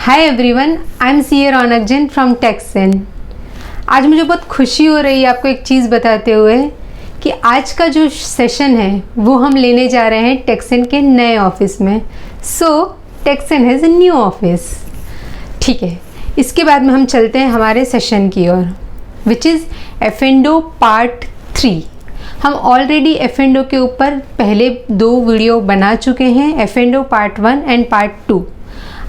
Hi everyone, I am C A Raunak Jain from Texan. आज मुझे बहुत खुशी हो रही है आपको एक चीज़ बताते हुए कि आज का जो सेशन है वो हम लेने जा रहे हैं टेक्सन के नए ऑफिस में। So Texan has a new office. ठीक है, इसके बाद में हम चलते हैं हमारे सेशन की ओर, विच इज़ एफ&ओ पार्ट 3। हम ऑलरेडी एफ&ओ के ऊपर पहले 2 वीडियो बना चुके हैं, एफ&ओ पार्ट 1 एंड पार्ट 2।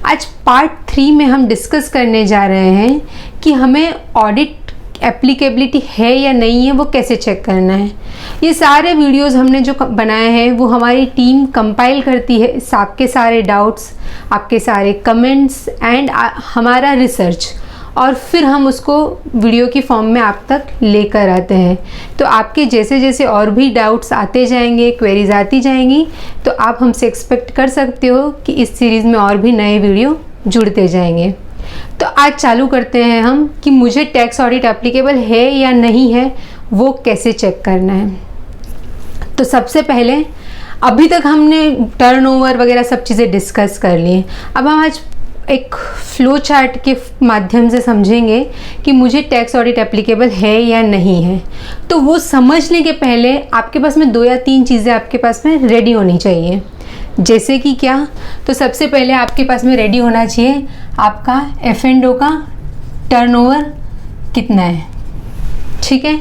आज पार्ट 3 में हम डिस्कस करने जा रहे हैं कि हमें ऑडिट एप्लीकेबिलिटी है या नहीं है, वो कैसे चेक करना है। ये सारे वीडियोस हमने जो बनाए हैं वो हमारी टीम कंपाइल करती है, आपके सारे डाउट्स, आपके सारे कमेंट्स एंड हमारा रिसर्च, और फिर हम उसको वीडियो की फॉर्म में आप तक लेकर आते हैं। तो आपके जैसे जैसे और भी डाउट्स आते जाएंगे, क्वेरीज आती जाएंगी, तो आप हमसे एक्सपेक्ट कर सकते हो कि इस सीरीज़ में और भी नए वीडियो जुड़ते जाएंगे। तो आज चालू करते हैं हम कि मुझे टैक्स ऑडिट एप्लीकेबल है या नहीं है, वो कैसे चेक करना है। तो सबसे पहले अभी तक हमने टर्नओवर वगैरह सब चीज़ें डिस्कस कर ली। अब हम आज एक फ्लो चार्ट के माध्यम से समझेंगे कि मुझे टैक्स ऑडिट एप्लीकेबल है या नहीं है। तो वो समझने के पहले आपके पास में 2 या 3 चीज़ें आपके पास में रेडी होनी चाहिए। जैसे कि क्या, तो सबसे पहले आपके पास में रेडी होना चाहिए आपका एफ&ओ का टर्नओवर कितना है। ठीक है,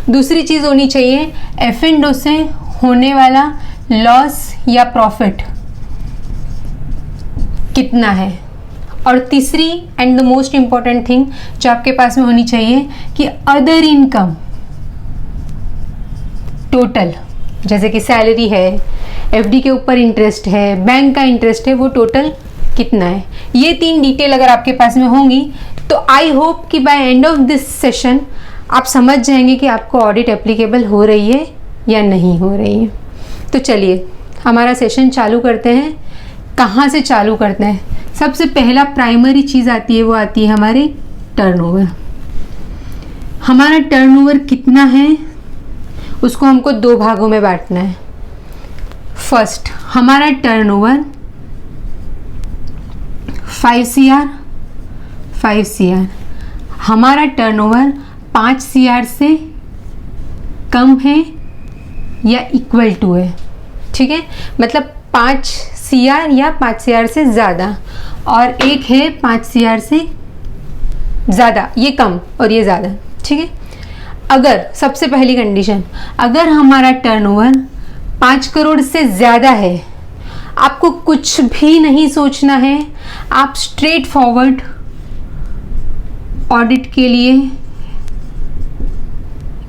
दूसरी चीज़ होनी चाहिए एफ&ओ से होने वाला लॉस या प्रॉफिट कितना है। और तीसरी and the most important thing जो आपके पास में होनी चाहिए कि अदर इनकम टोटल, जैसे कि सैलरी है, एफडी के ऊपर इंटरेस्ट है, बैंक का इंटरेस्ट है, वो टोटल कितना है। ये 3 डिटेल अगर आपके पास में होंगी तो आई होप कि by end of this session आप समझ जाएंगे कि आपको ऑडिट एप्लीकेबल हो रही है या नहीं हो रही है। तो चलिए हमारा सेशन चालू करते हैं। कहाँ से चालू करते हैं? सबसे पहला प्राइमरी चीज़ आती है, वो आती है हमारी टर्नओवर। हमारा टर्नओवर कितना है उसको हमको 2 भागों में बांटना है। फर्स्ट, हमारा टर्नओवर 5 CR, हमारा टर्नओवर 5 CR से कम है या इक्वल टू है। ठीक है, मतलब 5 CR या 5 CR से ज़्यादा, और एक है 5 CR से ज़्यादा, ये कम और ये ज़्यादा। ठीक है, अगर सबसे पहली कंडीशन, अगर हमारा टर्नओवर 5 करोड़ से ज़्यादा है, आपको कुछ भी नहीं सोचना है, आप स्ट्रेट फॉरवर्ड ऑडिट के लिए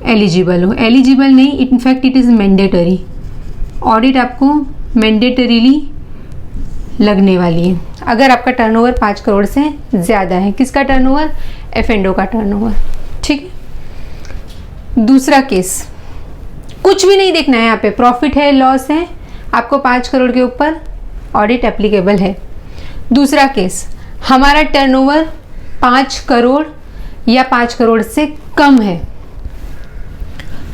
एलिजिबल हो। एलिजिबल नहीं, in fact it is mandatory. Audit आपको मैंडेटरीली लगने वाली है अगर आपका टर्नओवर 5 करोड़ से ज़्यादा है। किसका टर्नओवर? एफ&ओ का टर्नओवर। ठीक है, दूसरा केस, कुछ भी नहीं देखना है, यहाँ पे प्रॉफिट है, लॉस है, आपको 5 करोड़ के ऊपर ऑडिट एप्लीकेबल है। दूसरा केस, हमारा टर्नओवर 5 करोड़ या 5 करोड़ से कम है,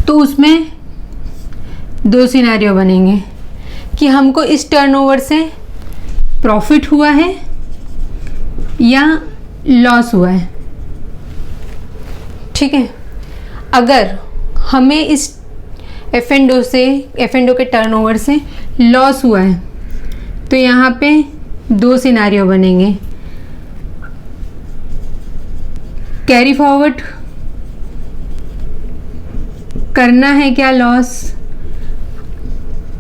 तो उसमें 2 सिनेरियो बनेंगे कि हमको इस टर्नओवर से प्रॉफिट हुआ है या लॉस हुआ है। ठीक है, अगर हमें इस एफ&ओ के टर्नओवर से लॉस हुआ है तो यहाँ पे 2 सिनेरियो बनेंगे। कैरी फॉरवर्ड करना है क्या loss?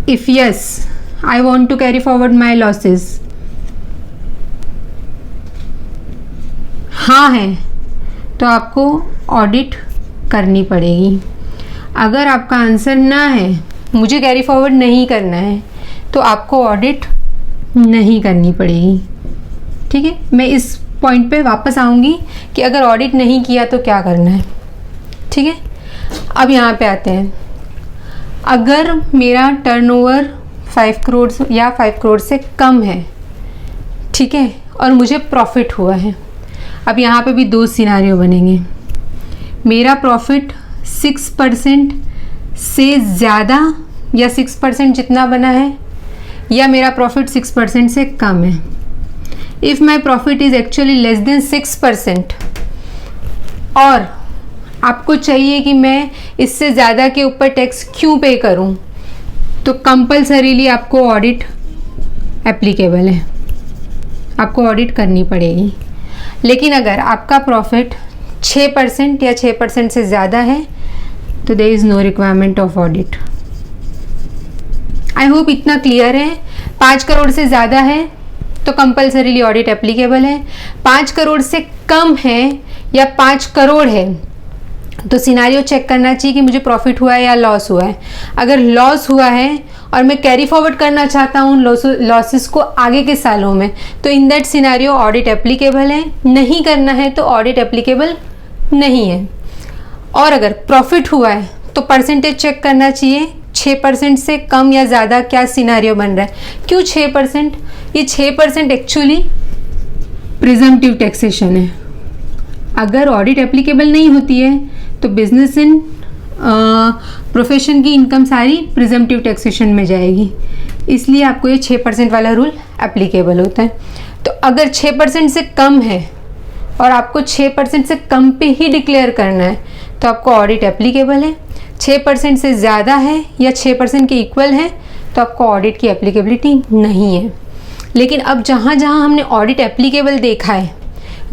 If yes, I want to carry forward my losses, हाँ है तो आपको ऑडिट करनी पड़ेगी। अगर आपका आंसर ना है, मुझे कैरी फॉरवर्ड नहीं करना है, तो आपको ऑडिट नहीं करनी पड़ेगी। ठीक है, मैं इस पॉइंट पे वापस आऊँगी कि अगर ऑडिट नहीं किया तो क्या करना है। ठीक है, अब यहाँ पे आते हैं। अगर मेरा टर्नओवर 5 करोड़ या 5 करोड़ से कम है, ठीक है, और मुझे प्रॉफिट हुआ है, अब यहाँ पे भी 2 सिनेरियो बनेंगे। मेरा प्रॉफिट 6% से ज़्यादा या 6% जितना बना है, या मेरा प्रॉफिट 6% से कम है। If my profit is actually less than 6% और आपको चाहिए कि मैं इससे ज़्यादा के ऊपर टैक्स क्यों पे करूं, तो कंपल्सरीली आपको ऑडिट एप्लीकेबल है, आपको ऑडिट करनी पड़ेगी। लेकिन अगर आपका प्रॉफिट 6% या 6% से ज़्यादा है तो there is no requirement of audit. I hope इतना क्लियर है। 5 करोड़ से ज़्यादा है तो कंपल्सरीली ऑडिट एप्लीकेबल है। 5 करोड़ से कम है या 5 करोड़ है तो सिनारियो चेक करना चाहिए कि मुझे प्रॉफिट हुआ है या लॉस हुआ है। अगर लॉस हुआ है और मैं कैरी फॉरवर्ड करना चाहता हूँ लॉसेस को आगे के सालों में, तो in that scenario audit applicable है। नहीं करना है तो ऑडिट एप्लीकेबल नहीं है। और अगर प्रॉफिट हुआ है तो परसेंटेज चेक करना चाहिए, 6% से कम या ज़्यादा क्या सिनारियो बन रहा है। क्यों 6%? ये 6% एक्चुअली प्रिजम्पटिव टैक्सेशन है। अगर ऑडिट एप्लीकेबल नहीं होती है तो बिजनेस इन प्रोफेशन की इनकम सारी प्रिजम्पटिव टैक्सेशन में जाएगी, इसलिए आपको ये 6% वाला रूल एप्लीकेबल होता है। तो अगर 6% से कम है और आपको 6% से कम पे ही डिक्लेयर करना है तो आपको ऑडिट एप्लीकेबल है। 6% से ज़्यादा है या 6% के इक्वल है तो आपको ऑडिट की एप्लीकेबिलिटी नहीं है। लेकिन अब जहाँ जहाँ हमने ऑडिट एप्लीकेबल देखा है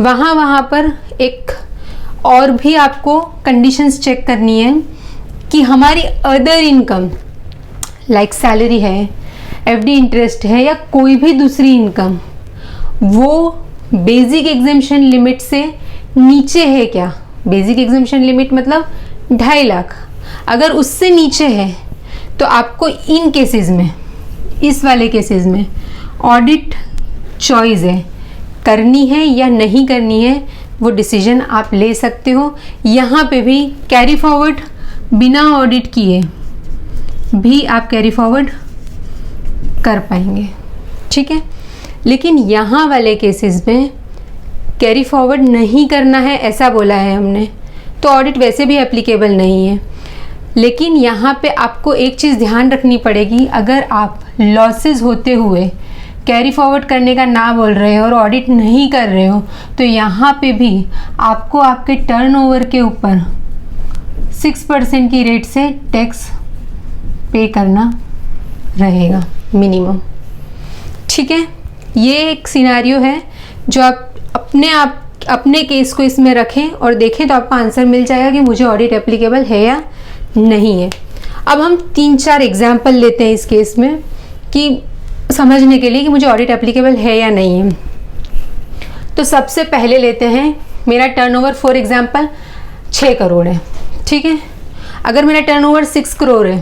वहाँ पर एक और भी आपको कंडीशंस चेक करनी है कि हमारी अदर इनकम लाइक सैलरी है, एफडी इंटरेस्ट है या कोई भी दूसरी इनकम वो बेसिक एग्जेम्पशन लिमिट से नीचे है क्या। बेसिक एग्जेम्पशन लिमिट मतलब 2.5 लाख। अगर उससे नीचे है तो आपको इन केसेस में, इस वाले केसेस में ऑडिट चॉइस है, करनी है या नहीं करनी है, वो डिसीजन आप ले सकते हो। यहाँ पे भी कैरी फॉरवर्ड बिना ऑडिट किए भी आप कैरी फॉरवर्ड कर पाएंगे, ठीक है। लेकिन यहाँ वाले केसेस में कैरी फॉरवर्ड नहीं करना है ऐसा बोला है हमने, तो ऑडिट वैसे भी एप्लीकेबल नहीं है। लेकिन यहाँ पे आपको एक चीज़ ध्यान रखनी पड़ेगी, अगर आप लॉसेस होते हुए कैरी फॉरवर्ड करने का ना बोल रहे हो और ऑडिट नहीं कर रहे हो तो यहाँ पे भी आपको आपके टर्नओवर के ऊपर 6% की रेट से टैक्स पे करना रहेगा मिनिमम, ठीक है। ये एक सिनारियो है जो आप अपने केस को इसमें रखें और देखें तो आपको आंसर मिल जाएगा कि मुझे ऑडिट एप्लीकेबल है या नहीं है। अब हम 3-4 एग्जाम्पल लेते हैं इस केस में कि समझने के लिए कि मुझे ऑडिट एप्लीकेबल है या नहीं है। तो सबसे पहले लेते हैं मेरा टर्नओवर फॉर एग्जांपल 6 करोड़ है, ठीक है। अगर मेरा टर्नओवर 6 करोड़ है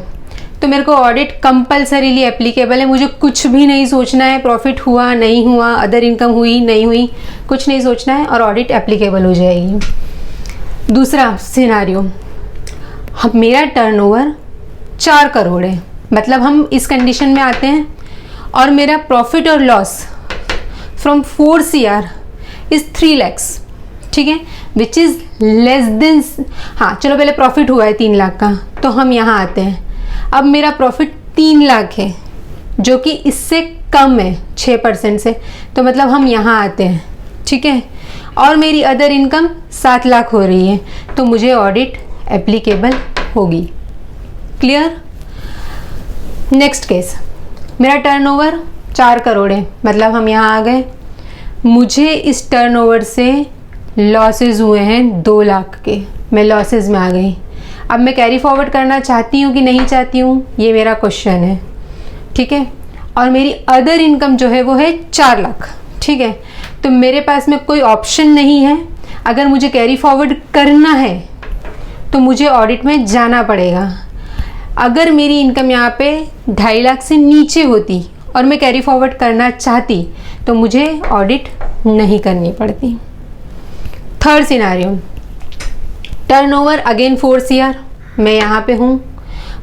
तो मेरे को ऑडिट कंपल्सरीली एप्लीकेबल है। मुझे कुछ भी नहीं सोचना है, प्रॉफिट हुआ नहीं हुआ, अदर इनकम हुई नहीं हुई, कुछ नहीं सोचना है और ऑडिट एप्लीकेबल हो जाएगी। दूसरा सिनारियो, मेरा टर्नओवर 4 करोड़ है, मतलब हम इस कंडीशन में आते हैं और मेरा प्रॉफिट और loss from 4 CR is 3 lakhs, ठीक है, विच इज़ लेस देन, हाँ चलो पहले प्रॉफिट हुआ है 3 लाख का तो हम यहाँ आते हैं। अब मेरा प्रॉफिट 3 लाख है जो कि इससे कम है 6% से, तो मतलब हम यहाँ आते हैं, ठीक है। और मेरी अदर इनकम 7 लाख हो रही है तो मुझे ऑडिट एप्लीकेबल होगी। क्लियर। नेक्स्ट केस, मेरा टर्नओवर 4 करोड़ है, मतलब हम यहाँ आ गए। मुझे इस टर्नओवर से लॉसेस हुए हैं 2 लाख के, मैं लॉसेस में आ गई। अब मैं कैरी फॉरवर्ड करना चाहती हूँ कि नहीं चाहती हूँ, ये मेरा क्वेश्चन है, ठीक है। और मेरी अदर इनकम जो है वो है 4 लाख, ठीक है। तो मेरे पास में कोई ऑप्शन नहीं है, अगर मुझे कैरी फॉरवर्ड करना है तो मुझे ऑडिट में जाना पड़ेगा। अगर मेरी इनकम यहाँ पे 2.5 लाख से नीचे होती और मैं कैरी फॉरवर्ड करना चाहती तो मुझे ऑडिट नहीं करनी पड़ती। Third scenario, turnover again 4 CR, मैं यहाँ पे हूँ,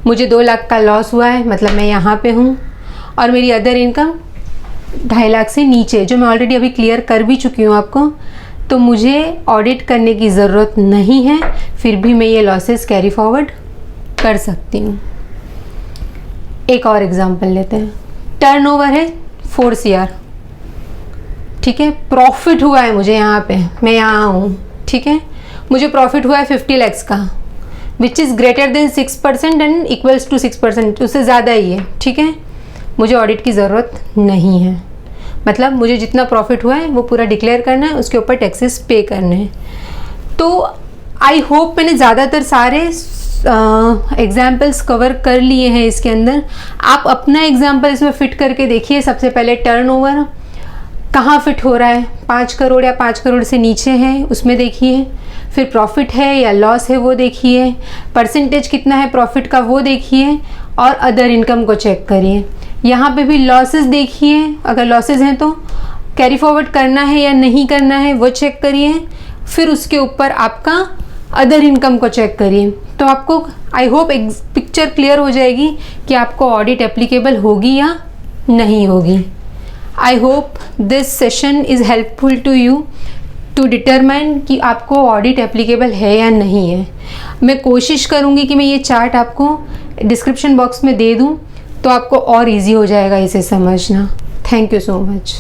मुझे 2 लाख का लॉस हुआ है, मतलब मैं यहाँ पे हूँ और मेरी अदर इनकम 2.5 लाख से नीचे, जो मैं ऑलरेडी अभी क्लियर कर भी चुकी हूँ आपको, तो मुझे ऑडिट करने की ज़रूरत नहीं है, फिर भी मैं ये लॉसेस कैरी फॉरवर्ड कर सकती हूँ। एक और एग्जांपल लेते हैं, टर्नओवर है 4 CR, ठीक है, प्रॉफिट हुआ है मुझे यहाँ पे, मैं यहाँ हूँ, ठीक है, मुझे प्रॉफिट हुआ है 50 lakhs का, which is greater than 6% and equals to 6%, उससे ज़्यादा ही है, ठीक है, मुझे ऑडिट की ज़रूरत नहीं है। मतलब मुझे जितना प्रॉफिट हुआ है वो पूरा डिक्लेयर करना है, उसके ऊपर टैक्सेस पे करने हैं। तो आई होप मैंने ज़्यादातर सारे एग्जाम्पल्स कवर कर लिए हैं इसके अंदर। आप अपना एग्जाम्पल इसमें फिट करके देखिए। सबसे पहले टर्नओवर कहाँ फिट हो रहा है, 5 करोड़ या 5 करोड़ से नीचे है उसमें देखिए, फिर प्रॉफिट है या लॉस है वो देखिए, परसेंटेज कितना है प्रॉफिट का वो देखिए, और अदर इनकम को चेक करिए। यहाँ पे भी लॉसेस देखिए, अगर लॉसेस हैं तो कैरी फॉरवर्ड करना है या नहीं करना है वो चेक करिए, फिर उसके ऊपर आपका अदर इनकम को चेक करिए। तो आपको आई होप एक पिक्चर क्लियर हो जाएगी कि आपको ऑडिट एप्लीकेबल होगी या नहीं होगी। I hope this session is helpful to you to determine कि आपको ऑडिट एप्लीकेबल है या नहीं है। मैं कोशिश करूँगी कि मैं ये चार्ट आपको डिस्क्रिप्शन बॉक्स में दे दूँ, तो आपको और इजी हो जाएगा इसे समझना। Thank you so much.